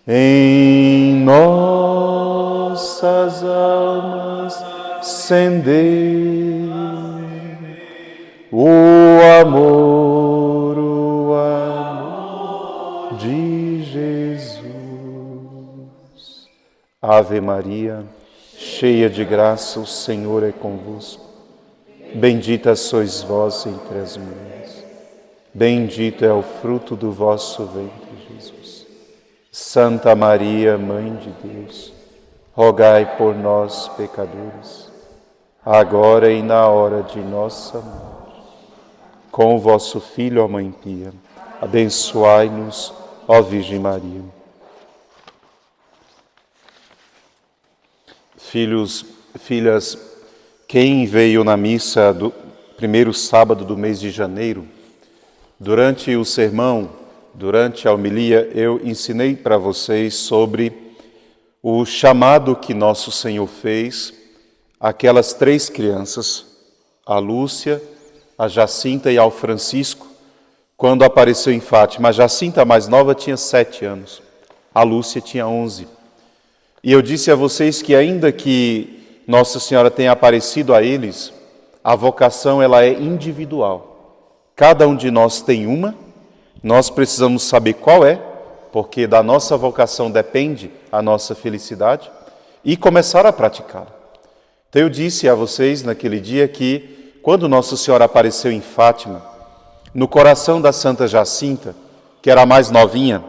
Em nossas almas acender o amor de Jesus. Ave Maria, cheia de graça, o Senhor é convosco. Bendita sois vós entre as mulheres. Bendito é o fruto do vosso ventre, Jesus. Santa Maria, Mãe de Deus, rogai por nós, pecadores, agora e na hora de nossa morte. Com o vosso Filho, ó Mãe Pia, abençoai-nos, ó Virgem Maria. Filhos, filhas, quem veio na missa do primeiro sábado do mês de janeiro, durante o sermão, durante a homilia, eu ensinei para vocês sobre o chamado que Nosso Senhor fez àquelas 3 crianças, a Lúcia, a Jacinta e ao Francisco, quando apareceu em Fátima. A Jacinta, a mais nova, tinha 7 anos, a Lúcia tinha 11. E eu disse a vocês que ainda que Nossa Senhora tenha aparecido a eles, a vocação ela é individual. Cada um de nós tem uma, nós precisamos saber qual é, porque da nossa vocação depende a nossa felicidade, e começar a praticá-la. Então eu disse a vocês naquele dia que quando Nossa Senhora apareceu em Fátima, no coração da Santa Jacinta, que era a mais novinha,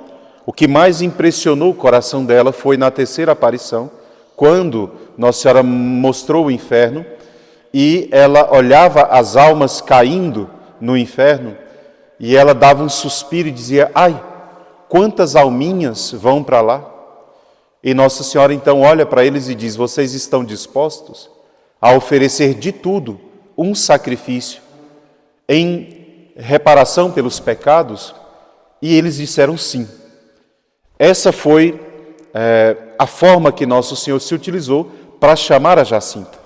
o que mais impressionou o coração dela foi na 3ª aparição, quando Nossa Senhora mostrou o inferno e ela olhava as almas caindo no inferno e ela dava um suspiro e dizia: ai, quantas alminhas vão para lá? E Nossa Senhora então olha para eles e diz: vocês estão dispostos a oferecer de tudo um sacrifício em reparação pelos pecados? E eles disseram sim. Essa foi a forma que Nosso Senhor se utilizou para chamar a Jacinta.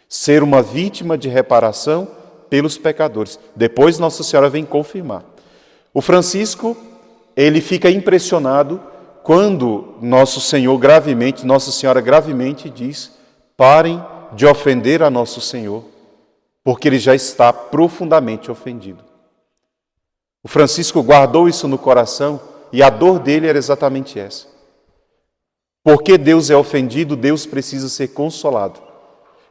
Ser uma vítima de reparação pelos pecadores. Depois Nossa Senhora vem confirmar. O Francisco, ele fica impressionado quando Nossa Senhora gravemente diz: parem de ofender a Nosso Senhor, porque ele já está profundamente ofendido. O Francisco guardou isso no coração e a dor dele era exatamente essa. Porque Deus é ofendido, Deus precisa ser consolado.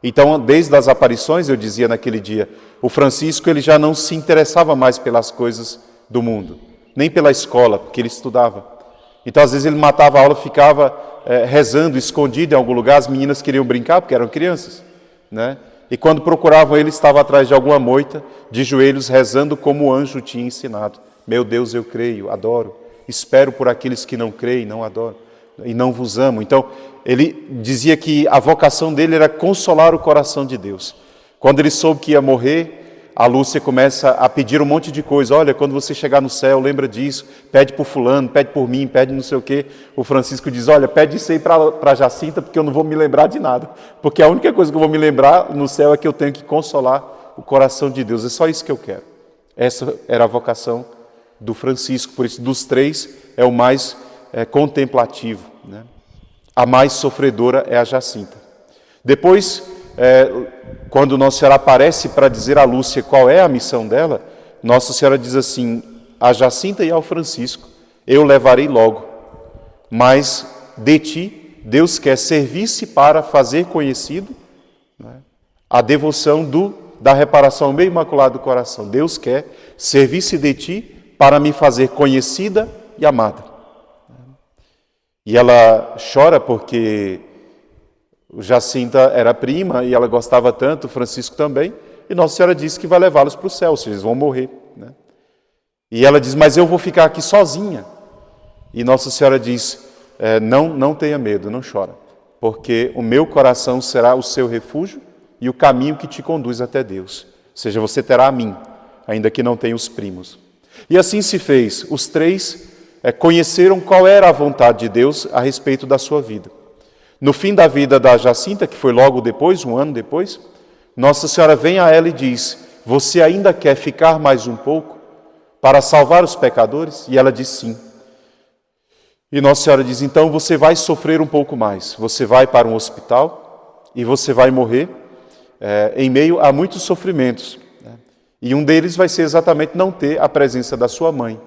Então, desde as aparições, eu dizia naquele dia, o Francisco ele já não se interessava mais pelas coisas do mundo, nem pela escola, porque ele estudava. Então, às vezes ele matava a aula, ficava rezando, escondido em algum lugar, as meninas queriam brincar, porque eram crianças, né? E quando procuravam ele, estava atrás de alguma moita, de joelhos, rezando como o anjo tinha ensinado. Meu Deus, eu creio, adoro. Espero por aqueles que não creem, não adoram e não vos amam. Então, ele dizia que a vocação dele era consolar o coração de Deus. Quando ele soube que ia morrer, a Lúcia começa a pedir um monte de coisa. Olha, quando você chegar no céu, lembra disso, pede por fulano, pede por mim, pede não sei o quê. O Francisco diz: olha, pede isso aí para Jacinta, porque eu não vou me lembrar de nada. Porque a única coisa que eu vou me lembrar no céu é que eu tenho que consolar o coração de Deus. É só isso que eu quero. Essa era a vocação do Francisco, por isso dos 3 é o mais contemplativo, né? A mais sofredora é a Jacinta. Depois, quando Nossa Senhora aparece para dizer a Lúcia qual é a missão dela, Nossa Senhora diz assim: a Jacinta e ao Francisco eu levarei logo, mas de ti Deus quer servir-se para fazer conhecido, né, a devoção da reparação ao meu imaculado coração. Deus quer servir-se de ti para me fazer conhecida e amada. E ela chora porque Jacinta era prima e ela gostava tanto, Francisco também, e Nossa Senhora disse que vai levá-los para o céu, ou seja, eles vão morrer, né? E ela diz: mas eu vou ficar aqui sozinha. E Nossa Senhora diz: não tenha medo, não chora, porque o meu coração será o seu refúgio e o caminho que te conduz até Deus. Ou seja, você terá a mim, ainda que não tenha os primos. E assim se fez. Os 3 conheceram qual era a vontade de Deus a respeito da sua vida. No fim da vida da Jacinta, que foi logo depois, 1 ano depois, Nossa Senhora vem a ela e diz: você ainda quer ficar mais um pouco para salvar os pecadores? E ela diz sim. E Nossa Senhora diz, então você vai sofrer um pouco mais, você vai para um hospital e você vai morrer em meio a muitos sofrimentos. E um deles vai ser exatamente não ter a presença da sua mãe.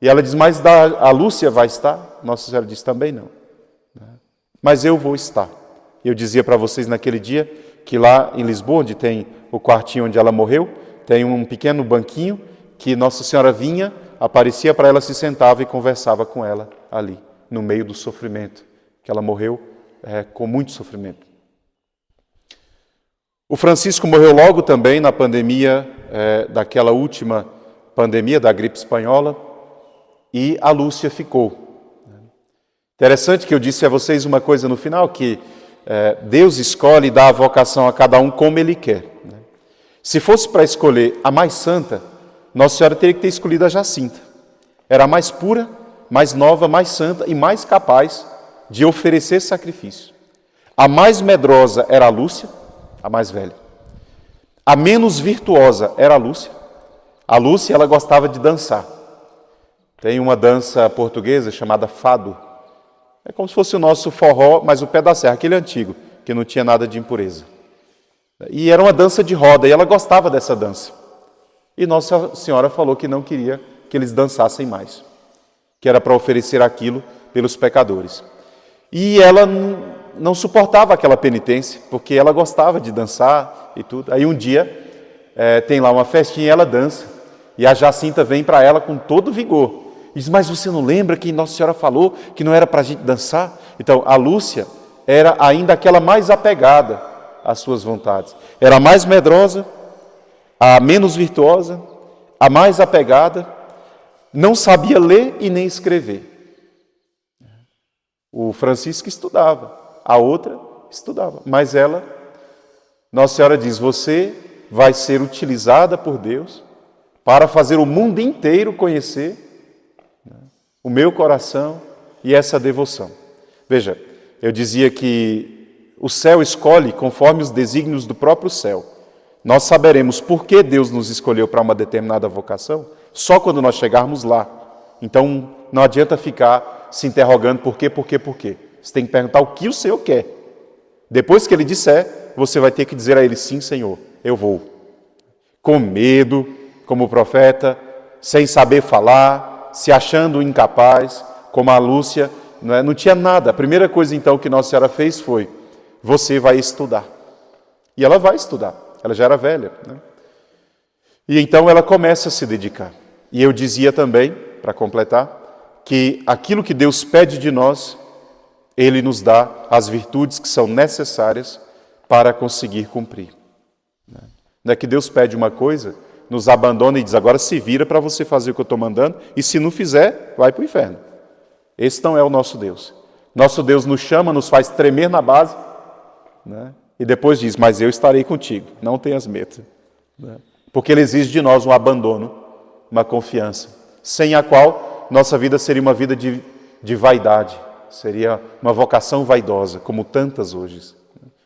E ela diz, mas a Lúcia vai estar? Nossa Senhora diz, também não. Mas eu vou estar. Eu dizia para vocês naquele dia que lá em Lisboa, onde tem o quartinho onde ela morreu, tem um pequeno banquinho que Nossa Senhora vinha, aparecia para ela, se sentava e conversava com ela ali, no meio do sofrimento, que ela morreu com muito sofrimento. O Francisco morreu logo também na pandemia, daquela última pandemia da gripe espanhola, e a Lúcia ficou. Interessante que eu disse a vocês uma coisa no final, que Deus escolhe e dá a vocação a cada um como Ele quer. Se fosse para escolher a mais santa, Nossa Senhora teria que ter escolhido a Jacinta. Era a mais pura, mais nova, mais santa e mais capaz de oferecer sacrifício. A mais medrosa era a Lúcia, a mais velha. A menos virtuosa era a Lúcia. A Lúcia, ela gostava de dançar. Tem uma dança portuguesa chamada fado. É como se fosse o nosso forró, mas o pé da serra, aquele antigo, que não tinha nada de impureza. E era uma dança de roda, e ela gostava dessa dança. E Nossa Senhora falou que não queria que eles dançassem mais, que era para oferecer aquilo pelos pecadores. E ela não suportava aquela penitência, porque ela gostava de dançar e tudo. Aí um dia tem lá uma festinha e ela dança, e a Jacinta vem para ela com todo vigor. E diz, mas você não lembra que Nossa Senhora falou que não era para a gente dançar? Então, a Lúcia era ainda aquela mais apegada às suas vontades. Era a mais medrosa, a menos virtuosa, a mais apegada, não sabia ler e nem escrever. O Francisco estudava, a outra estudava, mas ela, Nossa Senhora diz, você vai ser utilizada por Deus para fazer o mundo inteiro conhecer o meu coração e essa devoção. Veja, eu dizia que o céu escolhe conforme os desígnios do próprio céu. Nós saberemos por que Deus nos escolheu para uma determinada vocação só quando nós chegarmos lá. Então, não adianta ficar se interrogando por quê. Você tem que perguntar o que o Senhor quer. Depois que Ele disser, você vai ter que dizer a Ele, sim, Senhor, eu vou. Com medo, como profeta, sem saber falar, se achando incapaz, como a Lúcia, não tinha nada. A primeira coisa, então, que Nossa Senhora fez foi, você vai estudar. E ela vai estudar. Ela já era velha, né? E então ela começa a se dedicar. E eu dizia também, para completar, que aquilo que Deus pede de nós, Ele nos dá as virtudes que são necessárias para conseguir cumprir. Não é que Deus pede uma coisa, nos abandona e diz, agora se vira para você fazer o que eu estou mandando, e se não fizer, vai para o inferno. Esse não é o nosso Deus. Nosso Deus nos chama, nos faz tremer na base, né? E depois diz, mas eu estarei contigo, não tenhas medo. Né? Porque Ele exige de nós um abandono, uma confiança, sem a qual nossa vida seria uma vida de vaidade, seria uma vocação vaidosa, como tantas hoje.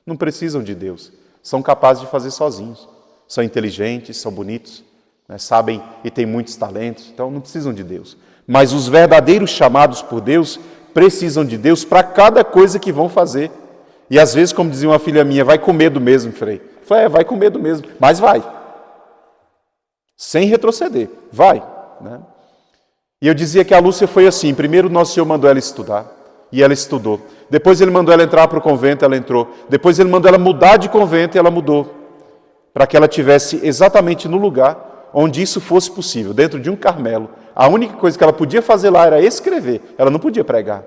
Não precisam de Deus, são capazes de fazer sozinhos. São inteligentes, são bonitos, né? Sabem e têm muitos talentos, então não precisam de Deus. Mas os verdadeiros chamados por Deus precisam de Deus para cada coisa que vão fazer. E às vezes, como dizia uma filha minha, vai com medo mesmo, Frei. Eu falei, vai com medo mesmo, mas vai. Sem retroceder, vai. Né? E eu dizia que a Lúcia foi assim, primeiro Nosso Senhor mandou ela estudar, e ela estudou. Depois Ele mandou ela entrar para o convento, ela entrou. Depois Ele mandou ela mudar de convento, e ela mudou. Para que ela estivesse exatamente no lugar onde isso fosse possível, dentro de um Carmelo. A única coisa que ela podia fazer lá era escrever, ela não podia pregar.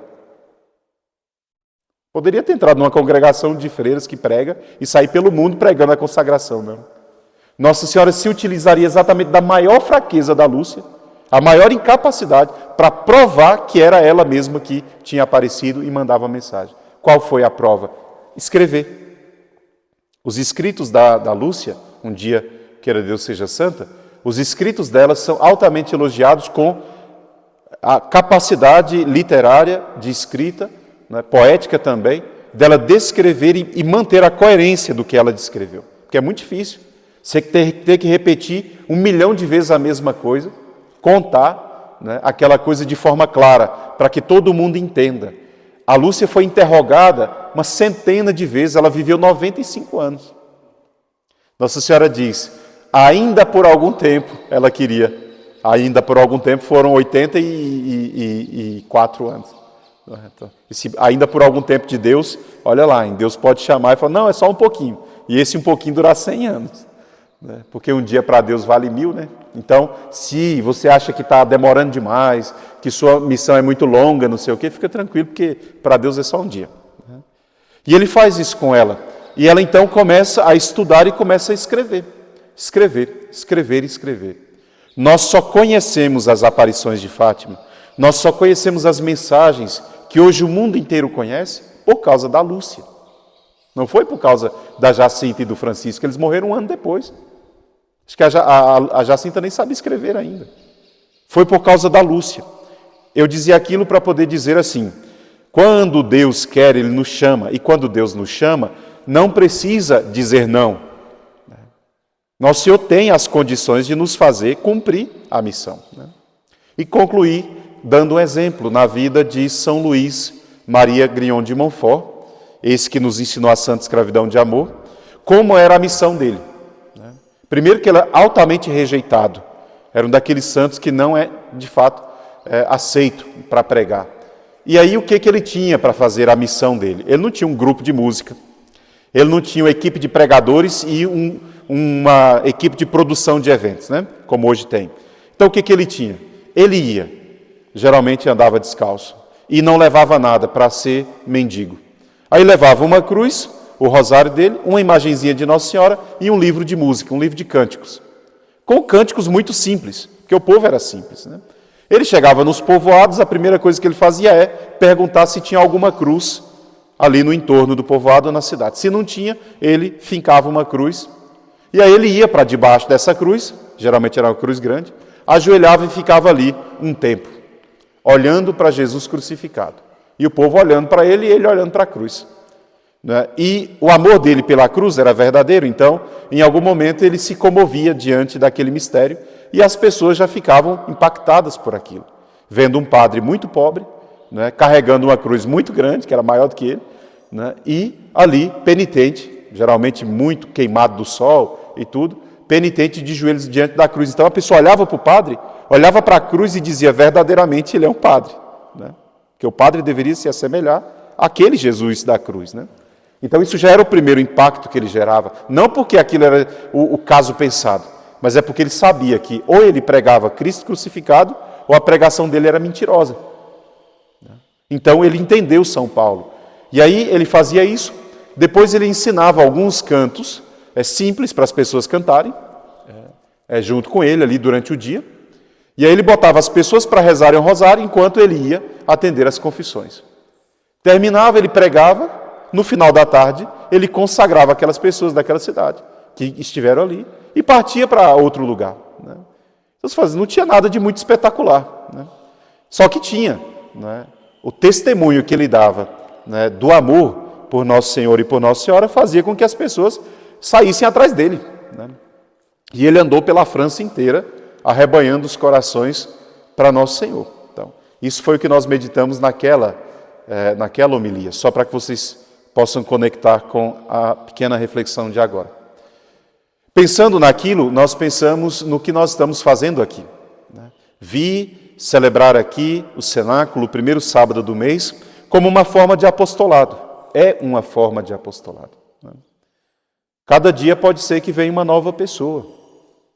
Poderia ter entrado numa congregação de freiras que prega e sair pelo mundo pregando a consagração, não. Nossa Senhora se utilizaria exatamente da maior fraqueza da Lúcia, a maior incapacidade, para provar que era ela mesma que tinha aparecido e mandava a mensagem. Qual foi a prova? Escrever. Os escritos da Lúcia, um dia, queira Deus seja santa, os escritos dela são altamente elogiados com a capacidade literária de escrita, né, poética também, dela descrever e manter a coerência do que ela descreveu. Porque é muito difícil. Você ter que repetir 1 milhão de vezes a mesma coisa, contar, né, aquela coisa de forma clara, para que todo mundo entenda. A Lúcia foi interrogada uma centena de vezes, ela viveu 95 anos. Nossa Senhora diz, ainda por algum tempo, ela queria, ainda por algum tempo foram 84 anos. Ainda por algum tempo de Deus, olha lá, Deus pode chamar e falar, não, é só um pouquinho. E esse um pouquinho durar 100 anos. Porque um dia para Deus vale 1000, né? Então, se você acha que está demorando demais, que sua missão é muito longa, não sei o quê, fica tranquilo, porque para Deus é só um dia. E ele faz isso com ela. E ela então começa a estudar e começa a escrever. Escrever. Nós só conhecemos as aparições de Fátima, nós só conhecemos as mensagens que hoje o mundo inteiro conhece por causa da Lúcia. Não foi por causa da Jacinta e do Francisco, eles morreram um ano depois. Acho que a Jacinta nem sabe escrever ainda. Foi por causa da Lúcia. Eu dizia aquilo para poder dizer assim, quando Deus quer, Ele nos chama, e quando Deus nos chama, não precisa dizer não. Nosso Senhor tem as condições de nos fazer cumprir a missão. E concluir dando um exemplo na vida de São Luís Maria Grignon de Montfort, esse que nos ensinou a santa escravidão de amor, como era a missão dele. Primeiro que ele é altamente rejeitado, era um daqueles santos que não é, de fato, aceito para pregar. E aí o que ele tinha para fazer a missão dele? Ele não tinha um grupo de música, ele não tinha uma equipe de pregadores e uma equipe de produção de eventos, né? Como hoje tem. Então o que ele tinha? Ele ia, geralmente andava descalço, e não levava nada para ser mendigo. Aí levava uma cruz, o rosário dele, uma imagenzinha de Nossa Senhora e um livro de música, um livro de cânticos. Com cânticos muito simples, porque o povo era simples, né? Ele chegava nos povoados, a primeira coisa que ele fazia é perguntar se tinha alguma cruz ali no entorno do povoado ou na cidade. Se não tinha, ele fincava uma cruz, e aí ele ia para debaixo dessa cruz, geralmente era uma cruz grande, ajoelhava e ficava ali um tempo, olhando para Jesus crucificado. E o povo olhando para ele e ele olhando para a cruz. E o amor dele pela cruz era verdadeiro, então, em algum momento ele se comovia diante daquele mistério e as pessoas já ficavam impactadas por aquilo. Vendo um padre muito pobre, carregando uma cruz muito grande, que era maior do que ele, e ali, penitente, geralmente muito queimado do sol e tudo, penitente de joelhos diante da cruz. Então a pessoa olhava para o padre, olhava para a cruz e dizia, verdadeiramente ele é um padre. Porque o padre deveria se assemelhar àquele Jesus da cruz. Então isso já era o primeiro impacto que ele gerava. Não porque aquilo era o caso pensado, mas é porque ele sabia que ou ele pregava Cristo crucificado, ou a pregação dele era mentirosa. Então ele entendeu São Paulo. E aí ele fazia isso, depois ele ensinava alguns cantos simples para as pessoas cantarem, junto com ele ali durante o dia. E aí ele botava as pessoas para rezarem o rosário enquanto ele ia atender as confissões. Terminava, ele pregava, no final da tarde ele consagrava aquelas pessoas daquela cidade que estiveram ali e partia para outro lugar. Então não tinha nada de muito espetacular. Só que tinha o testemunho que ele dava do amor por Nosso Senhor e por Nossa Senhora fazia com que as pessoas saíssem atrás dele. E ele andou pela França inteira, arrebanhando os corações para Nosso Senhor. Então, isso foi o que nós meditamos naquela homilia, só para que vocês possam conectar com a pequena reflexão de agora. Pensando naquilo, nós pensamos no que nós estamos fazendo aqui. Vi celebrar aqui o cenáculo, o primeiro sábado do mês, como uma forma de apostolado. É uma forma de apostolado. Cada dia pode ser que venha uma nova pessoa.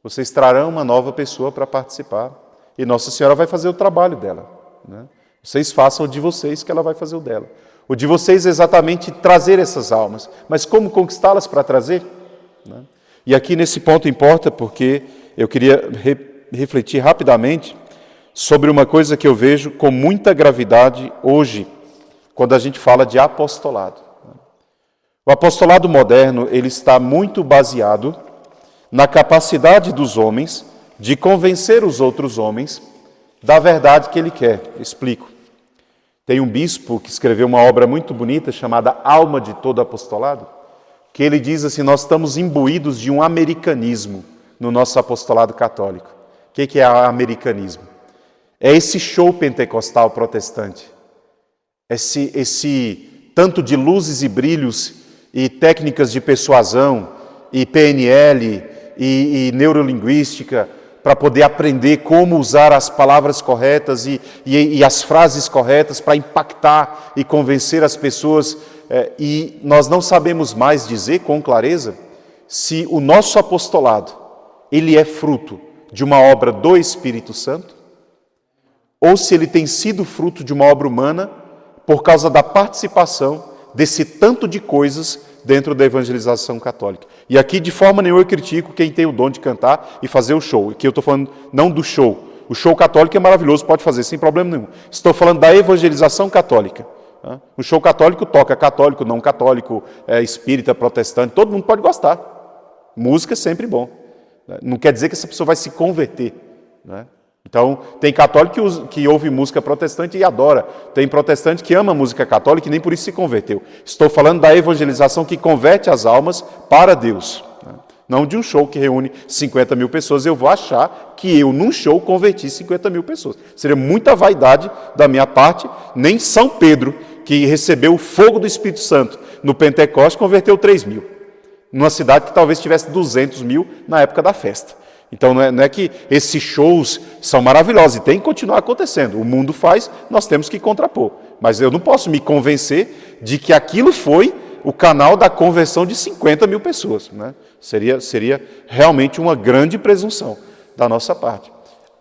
Vocês trarão uma nova pessoa para participar. E Nossa Senhora vai fazer o trabalho dela. Vocês façam o de vocês, que ela vai fazer o dela. O de vocês é exatamente trazer essas almas. Mas como conquistá-las para trazer? E aqui nesse ponto importa, porque eu queria refletir rapidamente sobre uma coisa que eu vejo com muita gravidade hoje, quando a gente fala de apostolado. O apostolado moderno, ele está muito baseado na capacidade dos homens de convencer os outros homens da verdade que ele quer. Explico. Tem um bispo que escreveu uma obra muito bonita chamada Alma de Todo Apostolado, que ele diz assim, nós estamos imbuídos de um americanismo no nosso apostolado católico. O que é americanismo? É esse show pentecostal protestante. Esse tanto de luzes e brilhos e técnicas de persuasão e PNL e neurolinguística para poder aprender como usar as palavras corretas e as frases corretas para impactar e convencer as pessoas. E nós não sabemos mais dizer com clareza se o nosso apostolado ele é fruto de uma obra do Espírito Santo ou se ele tem sido fruto de uma obra humana por causa da participação desse tanto de coisas dentro da evangelização católica. E aqui, de forma nenhuma, eu critico quem tem o dom de cantar e fazer o show. Aqui eu estou falando não do show. O show católico é maravilhoso, pode fazer sem problema nenhum. Estou falando da evangelização católica. O show católico toca católico, não católico, espírita, protestante, todo mundo pode gostar. Música é sempre bom. Não quer dizer que essa pessoa vai se converter, né? Então, tem católico que ouve música protestante e adora. Tem protestante que ama música católica e nem por isso se converteu. Estou falando da evangelização que converte as almas para Deus. Não de um show que reúne 50 mil pessoas. Eu vou achar que eu, num show, converti 50 mil pessoas. Seria muita vaidade da minha parte. Nem São Pedro, que recebeu o fogo do Espírito Santo no Pentecostes, converteu 3 mil. Numa cidade que talvez tivesse 200 mil na época da festa. Então não é que esses shows são maravilhosos e tem que continuar acontecendo. O mundo faz, nós temos que contrapor. Mas eu não posso me convencer de que aquilo foi o canal da conversão de 50 mil pessoas, né? Seria realmente uma grande presunção da nossa parte.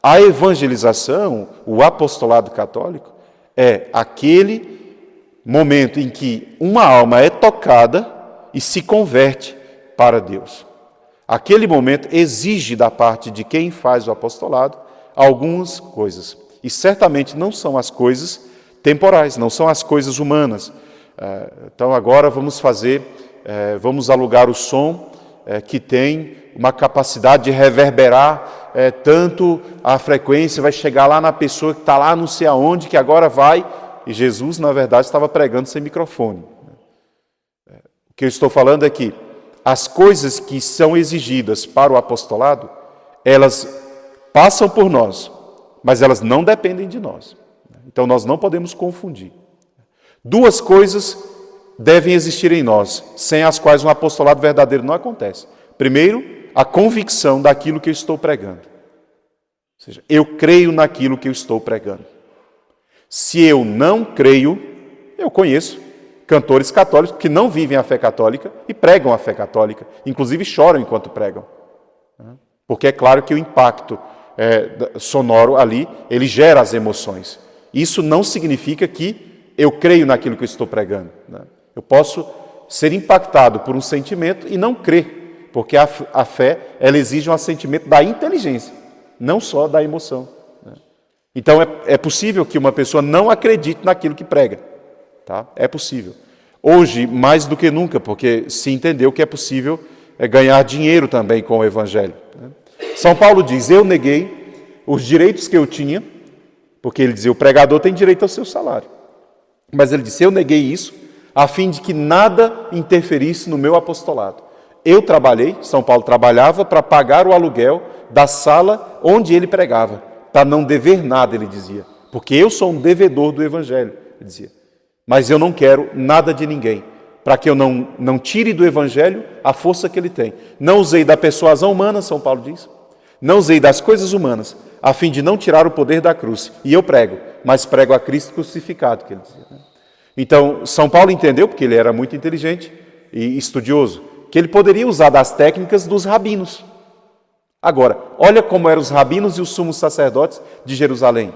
A evangelização, o apostolado católico, é aquele momento em que uma alma é tocada e se converte para Deus. Aquele momento exige da parte de quem faz o apostolado algumas coisas. E certamente não são as coisas temporais, não são as coisas humanas. Então agora vamos alugar o som que tem uma capacidade de reverberar tanto a frequência, vai chegar lá na pessoa que está lá não sei aonde, que agora vai. E Jesus, na verdade, estava pregando sem microfone. O que eu estou falando é que as coisas que são exigidas para o apostolado, elas passam por nós, mas elas não dependem de nós. Então nós não podemos confundir. Duas coisas devem existir em nós, sem as quais um apostolado verdadeiro não acontece. Primeiro, a convicção daquilo que eu estou pregando. Ou seja, eu creio naquilo que eu estou pregando. Se eu não creio, eu conheço cantores católicos que não vivem a fé católica e pregam a fé católica, inclusive choram enquanto pregam. Porque é claro que o impacto sonoro ali, ele gera as emoções. Isso não significa que eu creio naquilo que eu estou pregando, né? Eu posso ser impactado por um sentimento e não crer, porque a fé, ela exige um assentimento da inteligência, não só da emoção, né? Então é possível que uma pessoa não acredite naquilo que prega. Tá? É possível. Hoje, mais do que nunca, porque se entendeu que é possível ganhar dinheiro também com o Evangelho, né? São Paulo diz, eu neguei os direitos que eu tinha, porque ele dizia, o pregador tem direito ao seu salário. Mas ele disse, eu neguei isso, a fim de que nada interferisse no meu apostolado. Eu trabalhei, São Paulo trabalhava para pagar o aluguel da sala onde ele pregava, para não dever nada, ele dizia, porque eu sou um devedor do Evangelho, ele dizia. Mas eu não quero nada de ninguém, para que eu não tire do Evangelho a força que ele tem. Não usei da persuasão humana, São Paulo diz, não usei das coisas humanas, a fim de não tirar o poder da cruz. E eu prego, mas prego a Cristo crucificado, que ele dizia, né? Então, São Paulo entendeu, porque ele era muito inteligente e estudioso, que ele poderia usar das técnicas dos rabinos. Agora, olha como eram os rabinos e os sumos sacerdotes de Jerusalém.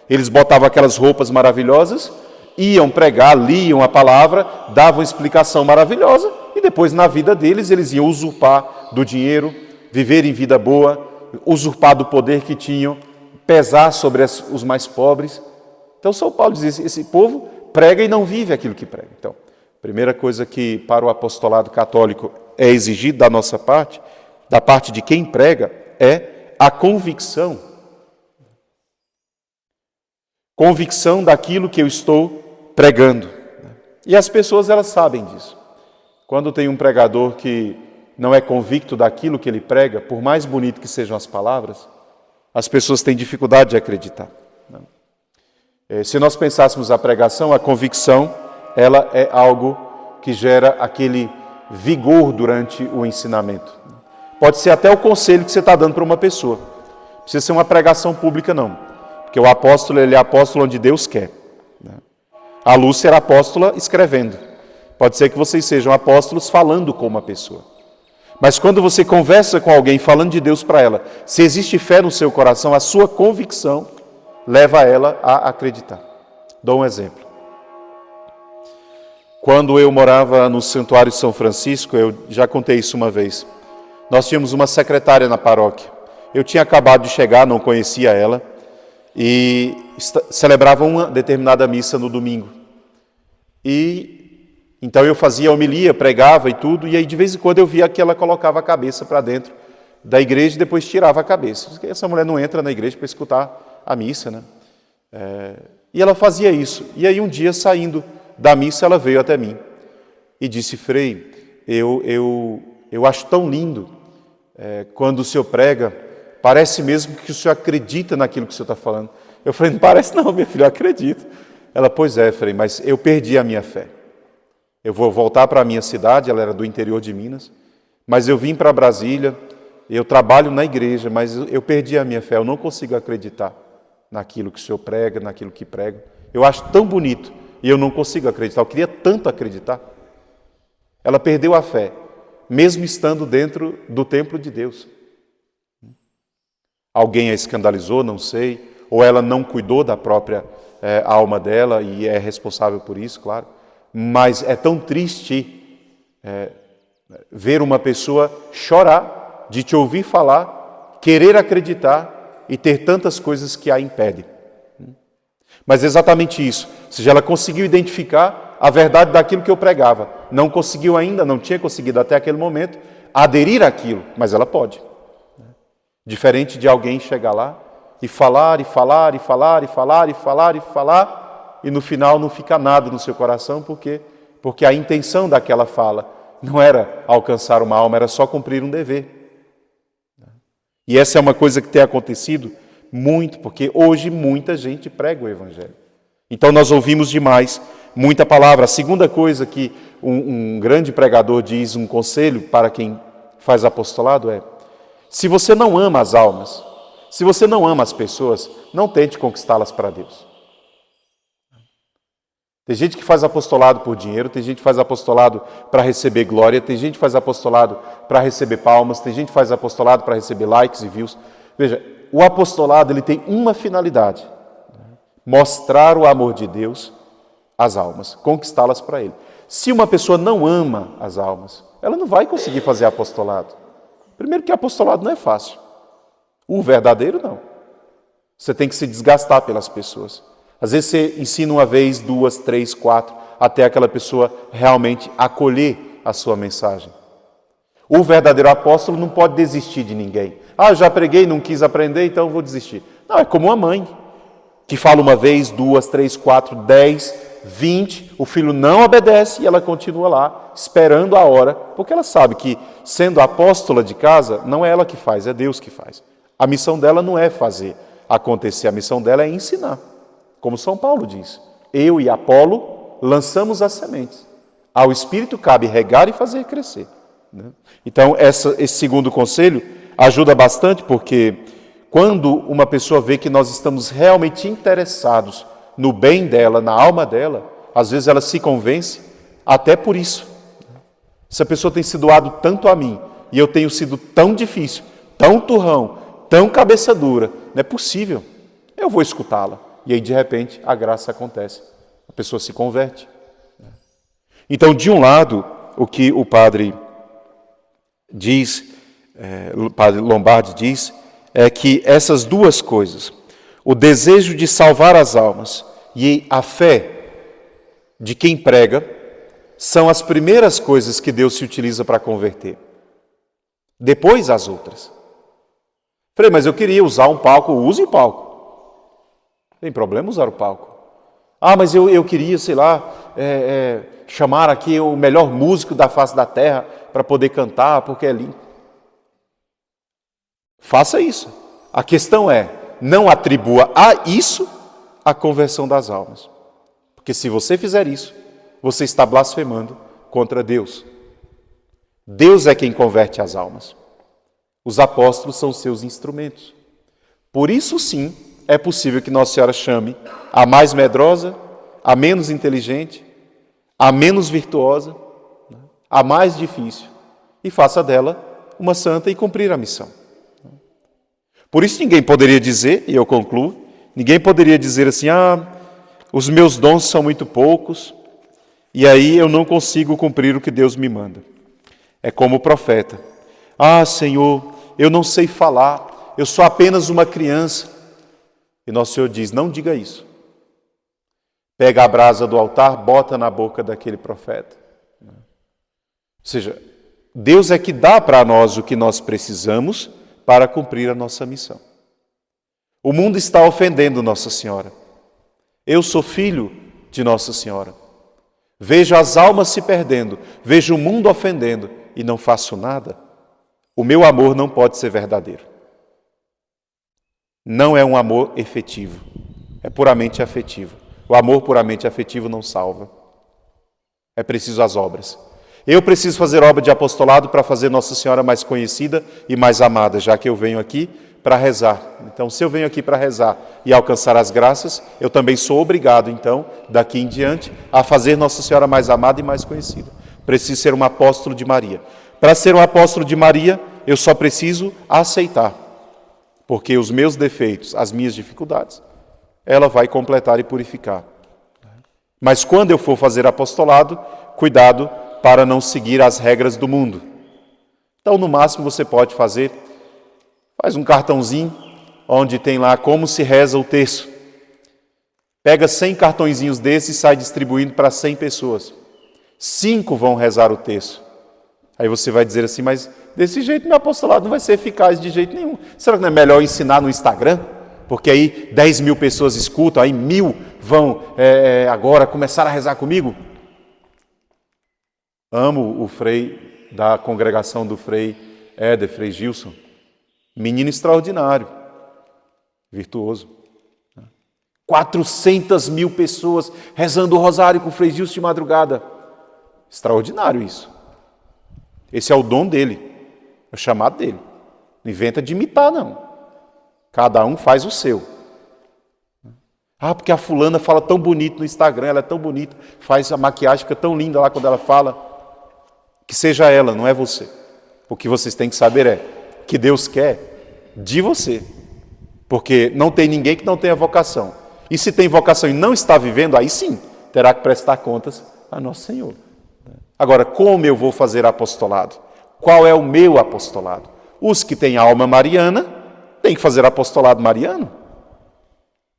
Eles botavam aquelas roupas maravilhosas, iam pregar, liam a palavra, davam explicação maravilhosa e depois na vida deles eles iam usurpar do dinheiro, viver em vida boa, usurpar do poder que tinham, pesar sobre os mais pobres. Então São Paulo diz, esse povo prega e não vive aquilo que prega. Então, a primeira coisa que para o apostolado católico é exigido da nossa parte, da parte de quem prega, é a convicção. Convicção daquilo que eu estou pregando. E as pessoas, elas sabem disso. Quando tem um pregador que não é convicto daquilo que ele prega, por mais bonito que sejam as palavras, as pessoas têm dificuldade de acreditar. Se nós pensássemos a pregação, a convicção, ela é algo que gera aquele vigor durante o ensinamento. Pode ser até o conselho que você está dando para uma pessoa. Não precisa ser uma pregação pública, não. Porque o apóstolo, ele é apóstolo onde Deus quer. A Lúcia era apóstola escrevendo. Pode ser que vocês sejam apóstolos falando com uma pessoa. Mas quando você conversa com alguém falando de Deus para ela, se existe fé no seu coração, a sua convicção leva ela a acreditar. Dou um exemplo. Quando eu morava no Santuário de São Francisco, eu já contei isso uma vez, nós tínhamos uma secretária na paróquia. Eu tinha acabado de chegar, não conhecia ela, e celebrava uma determinada missa no domingo. Então eu fazia homilia, pregava e tudo, e aí de vez em quando eu via que ela colocava a cabeça para dentro da igreja e depois tirava a cabeça. Porque essa mulher não entra na igreja para escutar a missa, né? E ela fazia isso. E aí um dia, saindo da missa, ela veio até mim e disse: Frei, eu acho tão lindo quando o senhor prega, parece mesmo que o senhor acredita naquilo que o senhor está falando. Eu falei: não parece não, minha filha, eu acredito. Ela: pois é, Frei, mas eu perdi a minha fé. Eu vou voltar para a minha cidade, ela era do interior de Minas, mas eu vim para Brasília, eu trabalho na igreja, mas eu perdi a minha fé, eu não consigo acreditar naquilo que o senhor prega, naquilo que prega. Eu acho tão bonito e eu não consigo acreditar, eu queria tanto acreditar. Ela perdeu a fé, mesmo estando dentro do templo de Deus. Alguém a escandalizou, não sei, ou ela não cuidou da própria alma dela e é responsável por isso, claro. Mas é tão triste ver uma pessoa chorar de te ouvir falar, querer acreditar e ter tantas coisas que a impedem. Mas é exatamente isso. Ou seja, ela conseguiu identificar a verdade daquilo que eu pregava. Não conseguiu ainda, não tinha conseguido até aquele momento aderir àquilo, mas ela pode. Diferente de alguém chegar lá e falar, e falar, e falar, e falar, e falar, e falar, e no final não fica nada no seu coração, porque a intenção daquela fala não era alcançar uma alma, era só cumprir um dever. E essa é uma coisa que tem acontecido muito, porque hoje muita gente prega o Evangelho. Então nós ouvimos demais, muita palavra. A segunda coisa que um grande pregador diz, um conselho para quem faz apostolado é: se você não ama as almas, se você não ama as pessoas, não tente conquistá-las para Deus. Tem gente que faz apostolado por dinheiro, tem gente que faz apostolado para receber glória, tem gente que faz apostolado para receber palmas, tem gente que faz apostolado para receber likes e views. Veja, o apostolado ele tem uma finalidade: mostrar o amor de Deus às almas, conquistá-las para Ele. Se uma pessoa não ama as almas, ela não vai conseguir fazer apostolado. Primeiro que apostolado não é fácil. O verdadeiro não. Você tem que se desgastar pelas pessoas. Às vezes você ensina uma vez, duas, três, quatro, até aquela pessoa realmente acolher a sua mensagem. O verdadeiro apóstolo não pode desistir de ninguém. Ah, eu já preguei, não quis aprender, então eu vou desistir. Não, é como uma mãe, que fala uma vez, duas, três, quatro, 10, 20, o filho não obedece e ela continua lá, esperando a hora, porque ela sabe que, sendo apóstola de casa, não é ela que faz, é Deus que faz. A missão dela não é fazer acontecer, a missão dela é ensinar. Como São Paulo diz: eu e Apolo lançamos as sementes. Ao Espírito cabe regar e fazer crescer. Então, esse segundo conselho ajuda bastante, porque quando uma pessoa vê que nós estamos realmente interessados no bem dela, na alma dela, às vezes ela se convence até por isso. Essa pessoa tem se doado tanto a mim e eu tenho sido tão difícil, tão turrão, tão cabeça dura, não é possível. Eu vou escutá-la. E aí, de repente, a graça acontece. A pessoa se converte. Então, de um lado, o que o padre diz, o padre Lombardi diz, é que essas duas coisas, o desejo de salvar as almas e a fé de quem prega, são as primeiras coisas que Deus se utiliza para converter. Depois as outras. Falei, mas eu queria usar um palco, use o palco. Tem problema usar o palco. Ah, mas eu queria, sei lá, chamar aqui o melhor músico da face da terra para poder cantar, porque é lindo. Faça isso. A questão é, não atribua a isso a conversão das almas. Porque se você fizer isso, você está blasfemando contra Deus. Deus é quem converte as almas. Os apóstolos são seus instrumentos. Por isso, sim, é possível que Nossa Senhora chame a mais medrosa, a menos inteligente, a menos virtuosa, a mais difícil, e faça dela uma santa e cumprir a missão. Por isso ninguém poderia dizer, e eu concluo, ninguém poderia dizer assim, os meus dons são muito poucos, e aí eu não consigo cumprir o que Deus me manda. É como o profeta. Senhor, eu não sei falar, eu sou apenas uma criança. E Nosso Senhor diz, não diga isso. Pega a brasa do altar, bota na boca daquele profeta. Ou seja, Deus é que dá para nós o que nós precisamos para cumprir a nossa missão. O mundo está ofendendo Nossa Senhora. Eu sou filho de Nossa Senhora. Vejo as almas se perdendo, vejo o mundo ofendendo e não faço nada. O meu amor não pode ser verdadeiro. Não é um amor efetivo, é puramente afetivo. O amor puramente afetivo não salva. É preciso as obras. Eu preciso fazer obra de apostolado para fazer Nossa Senhora mais conhecida e mais amada, já que eu venho aqui para rezar. Então, se eu venho aqui para rezar e alcançar as graças, eu também sou obrigado, então, daqui em diante, a fazer Nossa Senhora mais amada e mais conhecida. Preciso ser um apóstolo de Maria. Para ser um apóstolo de Maria, eu só preciso aceitar, porque os meus defeitos, as minhas dificuldades, ela vai completar e purificar. Mas quando eu for fazer apostolado, cuidado para não seguir as regras do mundo. Então, no máximo, você pode faz um cartãozinho, onde tem lá como se reza o terço. Pega 100 cartõezinhos desses e sai distribuindo para 100 pessoas. 5 vão rezar o terço. Aí você vai dizer assim, mas desse jeito meu apostolado não vai ser eficaz de jeito nenhum. Será que não é melhor ensinar no Instagram? Porque aí 10 mil pessoas escutam, aí 1000 vão agora começar a rezar comigo? Amo o frei da congregação do frei Éder, frei Gilson. Menino extraordinário, virtuoso. 400 mil pessoas rezando o rosário com o frei Gilson de madrugada. Extraordinário isso. Esse é o dom dele, é o chamado dele. Não inventa de imitar, não. Cada um faz o seu. Porque a fulana fala tão bonito no Instagram, ela é tão bonita, faz a maquiagem, fica tão linda lá quando ela fala. Que seja ela, não é você. O que vocês têm que saber é que Deus quer de você. Porque não tem ninguém que não tenha vocação. E se tem vocação e não está vivendo, aí sim, terá que prestar contas a Nosso Senhor. Agora, como eu vou fazer apostolado? Qual é o meu apostolado? Os que têm alma mariana, têm que fazer apostolado mariano.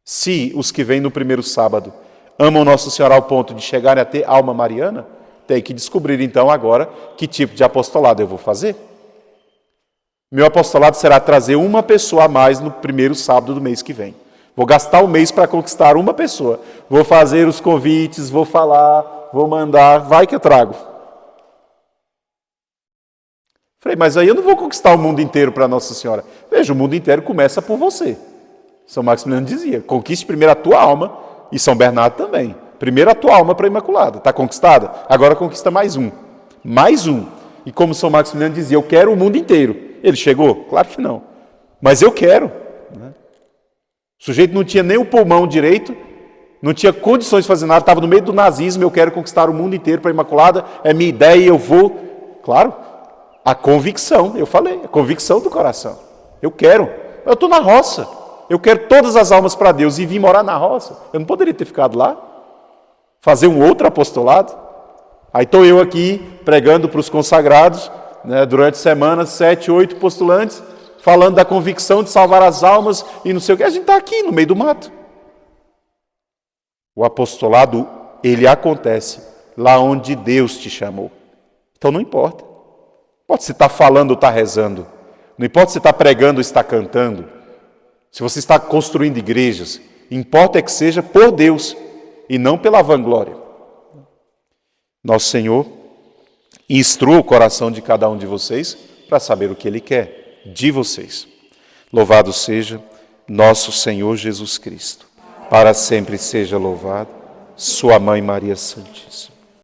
Se os que vêm no primeiro sábado amam Nossa Senhora ao ponto de chegarem a ter alma mariana, tem que descobrir então agora que tipo de apostolado eu vou fazer. Meu apostolado será trazer uma pessoa a mais no primeiro sábado do mês que vem. Vou gastar o mês para conquistar uma pessoa. Vou fazer os convites, vou falar, vou mandar, vai que eu trago. Falei, mas aí eu não vou conquistar o mundo inteiro para Nossa Senhora. Veja, o mundo inteiro começa por você. São Maximiliano dizia, conquiste primeiro a tua alma, e São Bernardo também. Primeiro a tua alma para a Imaculada. Está conquistada? Agora conquista mais um. Mais um. E como São Maximiliano dizia, eu quero o mundo inteiro. Ele chegou? Claro que não. Mas eu quero. O sujeito não tinha nem o pulmão direito, não tinha condições de fazer nada, estava no meio do nazismo, eu quero conquistar o mundo inteiro para a Imaculada, é minha ideia e eu vou. Claro, a convicção, eu falei, a convicção do coração. Eu quero. Eu estou na roça. Eu quero todas as almas para Deus e vim morar na roça. Eu não poderia ter ficado lá? Fazer um outro apostolado? Aí estou eu aqui pregando para os consagrados, durante semanas, 7, 8 postulantes, falando da convicção de salvar as almas e não sei o que. A gente está aqui no meio do mato. O apostolado, ele acontece lá onde Deus te chamou. Então não importa. Não importa se está falando ou está rezando. Não importa se está pregando ou está cantando. Se você está construindo igrejas, importa é que seja por Deus e não pela vanglória. Nosso Senhor instrua o coração de cada um de vocês para saber o que Ele quer de vocês. Louvado seja nosso Senhor Jesus Cristo. para sempre seja louvado. Sua Mãe Maria Santíssima.